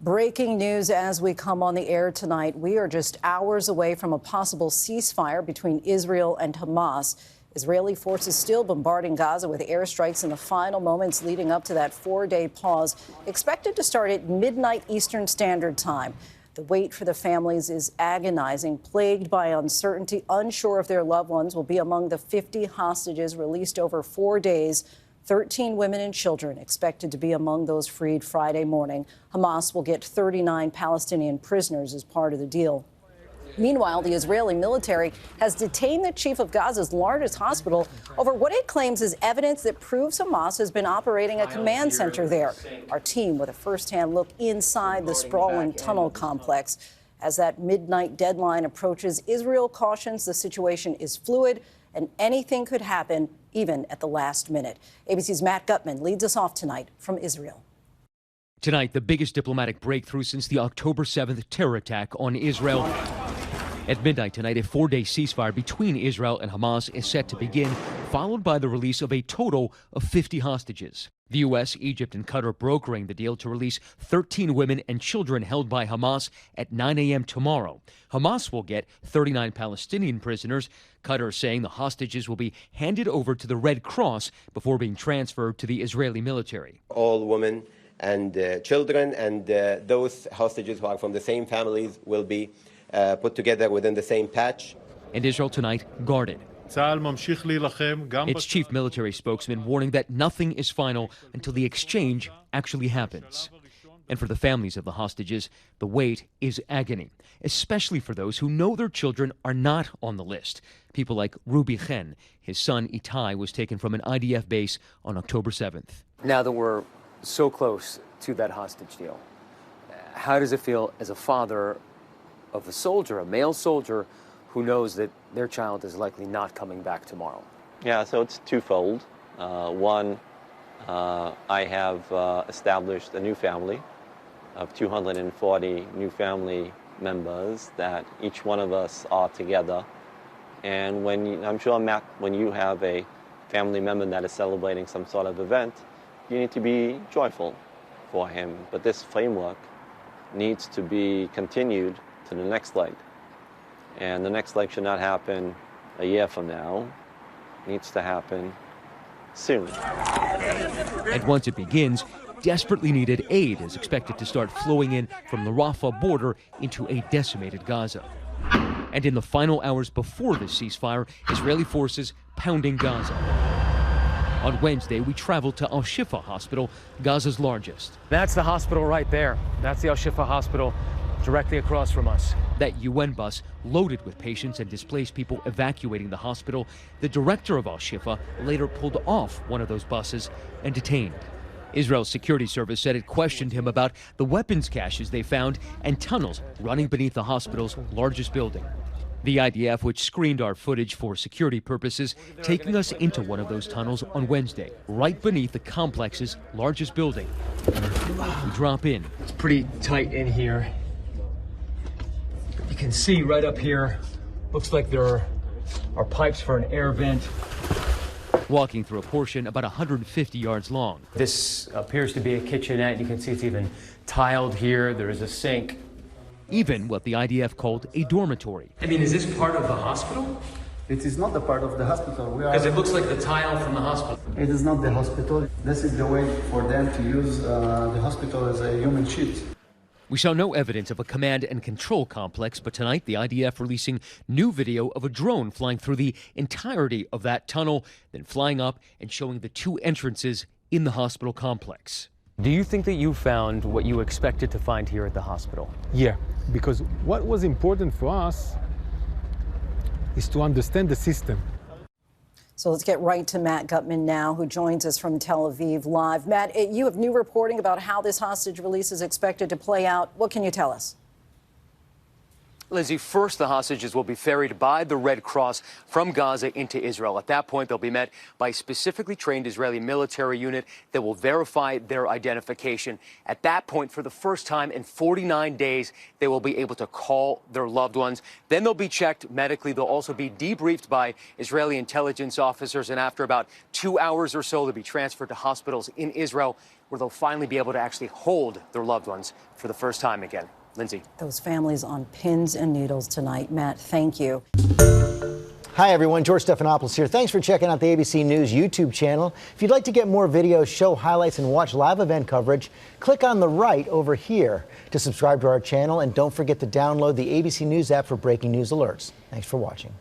Breaking news as we come on the air tonight. We are just hours away from a possible ceasefire between Israel and Hamas. Israeli forces still bombarding Gaza with airstrikes in the final moments leading up to that 4-day pause, expected to start at midnight Eastern Standard Time. The wait for the families is agonizing, plagued by uncertainty, unsure if their loved ones will be among the 50 hostages released over 4 days. 13 women and children expected to be among those freed Friday morning. Hamas will get 39 Palestinian prisoners as part of the deal. Meanwhile, the Israeli military has detained the chief of Gaza's largest hospital over what it claims is evidence that proves Hamas has been operating a command center there. Our team with a first-hand look inside the sprawling tunnel complex. As that midnight deadline approaches, Israel cautions the situation is fluid and anything could happen, even at the last minute. ABC's Matt Gutman leads us off tonight from Israel. Tonight, the biggest diplomatic breakthrough since the October 7th terror attack on Israel. At midnight tonight, a 4-day ceasefire between Israel and Hamas is set to begin, followed by the release of a total of 50 hostages. The U.S., Egypt, and Qatar brokering the deal to release 13 women and children held by Hamas at 9 a.m. tomorrow. Hamas will get 39 Palestinian prisoners. Qatar saying the hostages will be handed over to the Red Cross before being transferred to the Israeli military. All women and children and those hostages who are from the same families will be put together within the same patch. And Israel tonight guarded. Its chief military spokesman warning that nothing is final until the exchange actually happens. And for the families of the hostages, the wait is agony, especially for those who know their children are not on the list. People like Ruby Chen. His son Itai was taken from an IDF base on October 7th. Now that we're so close to that hostage deal, how does it feel as a father of a soldier, a male soldier, who knows that their child is likely not coming back tomorrow? Yeah, so it's twofold. One, I have established a new family of 240 new family members that each one of us are together. And I'm sure, Matt, when you have a family member that is celebrating some sort of event, you need to be joyful for him. But this framework needs to be continued to the next leg. And the next leg should not happen a year from now. It needs to happen soon. And once it begins, desperately needed aid is expected to start flowing in from the Rafah border into a decimated Gaza. And in the final hours before the ceasefire, Israeli forces pounding Gaza. On Wednesday, we traveled to Al-Shifa Hospital, Gaza's largest. That's the hospital right there. That's the Al-Shifa Hospital directly across from us. That UN bus loaded with patients and displaced people evacuating the hospital. The director of Al-Shifa later pulled off one of those buses and detained. Israel's security service said it questioned him about the weapons caches they found and tunnels running beneath the hospital's largest building. The IDF, which screened our footage for security purposes, taking us into one of those tunnels on Wednesday, right beneath the complex's largest building. We drop in. It's pretty tight in here. You can see right up here, looks like there are pipes for an air vent. Walking through a portion about 150 yards long. This appears to be a kitchenette. You can see it's even tiled here. There is a sink. Even what the IDF called a dormitory. I mean, is this part of the hospital? It is not a part of the hospital. Because it looks like the tile from the hospital. It is not the hospital. This is the way for them to use the hospital as a human shield. We saw no evidence of a command and control complex, but tonight the IDF releasing new video of a drone flying through the entirety of that tunnel, then flying up and showing the two entrances in the hospital complex. Do you think that you found what you expected to find here at the hospital? Yeah, because what was important for us is to understand the system. So let's get right to Matt Gutman now, who joins us from Tel Aviv live. Matt, you have new reporting about how this hostage release is expected to play out. What can you tell us? Lizzie, first the hostages will be ferried by the Red Cross from Gaza into Israel. At that point, they'll be met by a specifically trained Israeli military unit that will verify their identification. At that point, for the first time in 49 days, they will be able to call their loved ones. Then they'll be checked medically. They'll also be debriefed by Israeli intelligence officers. And after about 2 hours or so, they'll be transferred to hospitals in Israel. where they'll finally be able to actually hold their loved ones for the first time again. Lindsay. Those families on pins and needles tonight. Matt, thank you. Hi, everyone. George Stephanopoulos here. Thanks for checking out the ABC News YouTube channel. If you'd like to get more videos, show highlights, and watch live event coverage, click on the right over here to subscribe to our channel. And don't forget to download the ABC News app for breaking news alerts. Thanks for watching.